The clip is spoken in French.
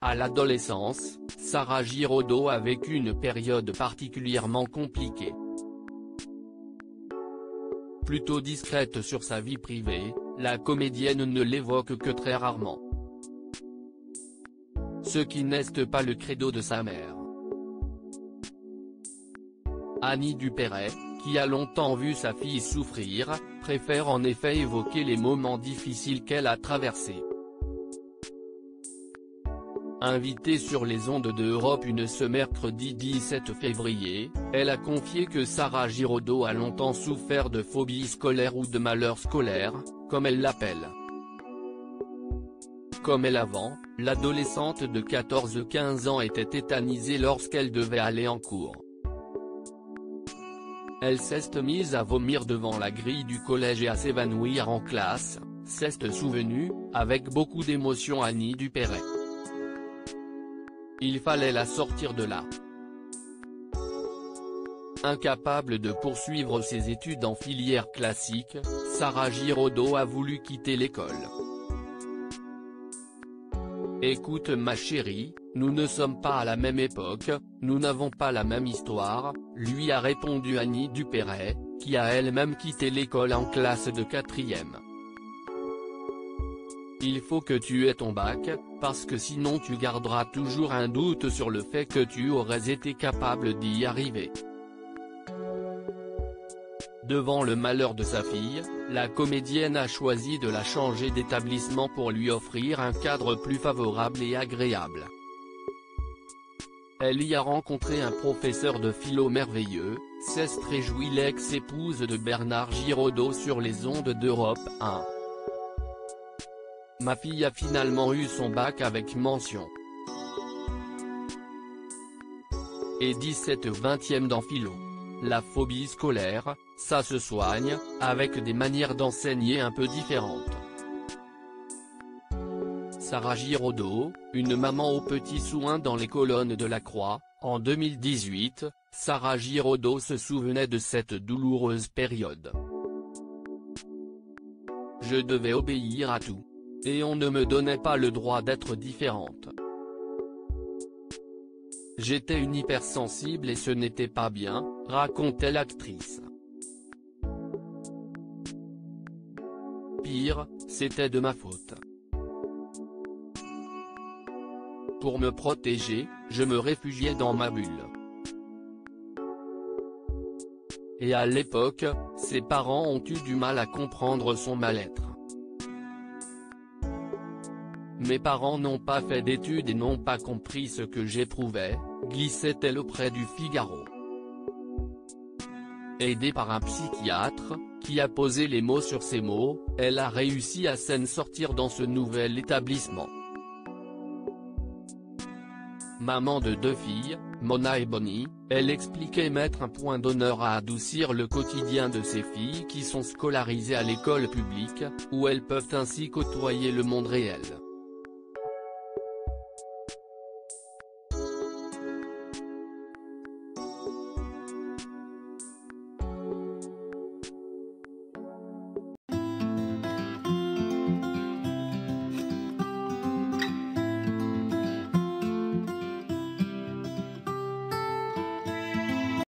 À l'adolescence, Sarah Giraudot a vécu une période particulièrement compliquée. Plutôt discrète sur sa vie privée, la comédienne ne l'évoque que très rarement. Ce qui n'est pas le credo de sa mère. Annie Dupéret, qui a longtemps vu sa fille souffrir, préfère en effet évoquer les moments difficiles qu'elle a traversés. Invitée sur les ondes de Europe 1 ce mercredi 17 février, elle a confié que Sarah Giraudot a longtemps souffert de phobie scolaire ou de malheur scolaire, comme elle l'appelle. Comme elle avant, l'adolescente de 14-15 ans était tétanisée lorsqu'elle devait aller en cours. Elle s'est mise à vomir devant la grille du collège et à s'évanouir en classe, s'est souvenue, avec beaucoup d'émotion Annie Dupéret. Il fallait la sortir de là. Incapable de poursuivre ses études en filière classique, Sarah Giraudot a voulu quitter l'école. Écoute ma chérie, nous ne sommes pas à la même époque, nous n'avons pas la même histoire, lui a répondu Annie Dupéret, qui a elle-même quitté l'école en classe de 4e. Il faut que tu aies ton bac, parce que sinon tu garderas toujours un doute sur le fait que tu aurais été capable d'y arriver. Devant le malheur de sa fille, la comédienne a choisi de la changer d'établissement pour lui offrir un cadre plus favorable et agréable. Elle y a rencontré un professeur de philo merveilleux, s'est réjouie l'ex-épouse de Bernard Giraudot sur les ondes d'Europe 1. Ma fille a finalement eu son bac avec mention. Et 17/20e dans philo. La phobie scolaire, ça se soigne, avec des manières d'enseigner un peu différentes. Sarah Giraudot, une maman aux petits soins dans les colonnes de la Croix, en 2018, Sarah Giraudot se souvenait de cette douloureuse période. Je devais obéir à tout. Et on ne me donnait pas le droit d'être différente. J'étais une hypersensible et ce n'était pas bien, racontait l'actrice. Pire, c'était de ma faute. Pour me protéger, je me réfugiais dans ma bulle. Et à l'époque, ses parents ont eu du mal à comprendre son mal-être. Mes parents n'ont pas fait d'études et n'ont pas compris ce que j'éprouvais, glissait-elle auprès du Figaro. Aidée par un psychiatre, qui a posé les mots sur ses mots, elle a réussi à s'en sortir dans ce nouvel établissement. Maman de 2 filles, Mona et Bonnie, elle expliquait mettre un point d'honneur à adoucir le quotidien de ses filles qui sont scolarisées à l'école publique, où elles peuvent ainsi côtoyer le monde réel.